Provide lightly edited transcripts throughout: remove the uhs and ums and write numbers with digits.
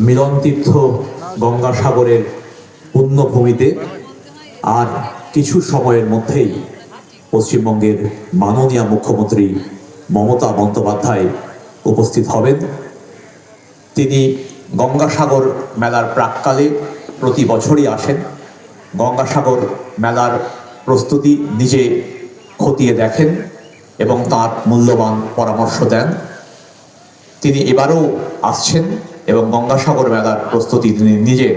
মিলন তীর্থ গঙ্গাসাগরের পুণ্যভূমিতে আর কিছু সময়ের মধ্যেই পশ্চিমবঙ্গের মাননীয় মুখ্যমন্ত্রী মমতা বন্দ্যোপাধ্যায় উপস্থিত হবেন। তিনি গঙ্গাসাগর মেলার প্রাক্কালে প্রতি বছরই আসেন। গঙ্গাসাগর মেলার প্রস্তুতি নিজে খতিয়ে দেখেন এবং তার মূল্যবান পরামর্শ দেন। তিনি এবারও আসছেন এবং গঙ্গাসাগর মেলার প্রস্তুতি তিনি নিজে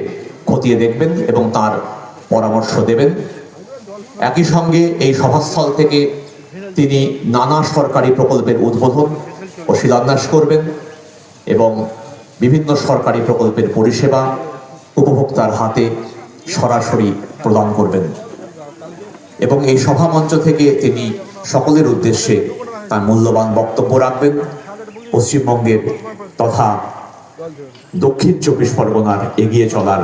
খতিয়ে দেখবেন এবং তার পরামর্শ দেবেন। একই সঙ্গে এই সভাস্থল থেকে তিনি নানা সরকারি প্রকল্পের উদ্বোধন ও শিলান্যাস করবেন এবং বিভিন্ন সরকারি প্রকল্পের পরিষেবা উপভোক্তার হাতে সরাসরি প্রদান করবেন এবং এই সভামঞ্চ থেকে তিনি সকলের উদ্দেশ্যে তার মূল্যবান বক্তব্য রাখবেন। পশ্চিমবঙ্গের তথা দক্ষিণ চব্বিশ পরগনার এগিয়ে চলার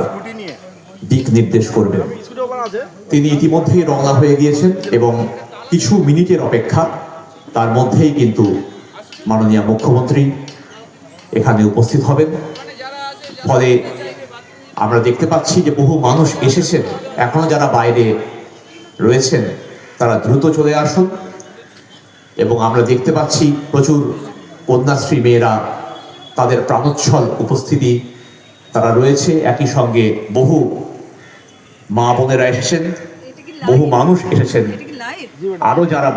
দিক নির্দেশ করবেন। তিনি ইতিমধ্যেই রওনা হয়ে গিয়েছেন এবং কিছু মিনিটের অপেক্ষা, তার মধ্যেই কিন্তু মাননীয় মুখ্যমন্ত্রী এখানে উপস্থিত হবেন। ফলে আমরা দেখতে পাচ্ছি যে বহু মানুষ এসেছেন, এখনো যারা বাইরে রয়েছেন তারা দ্রুত চলে আসুন। এবং আমরা দেখতে পাচ্ছি প্রচুর কন্যাশ্রী মেয়েরা তাদের প্রাণোচ্ছল উপস্থিতি তারা রয়েছে। একই সঙ্গে বহু মা বোনেরা এসেছেন, বহু মানুষ এসেছেন, আরো যারা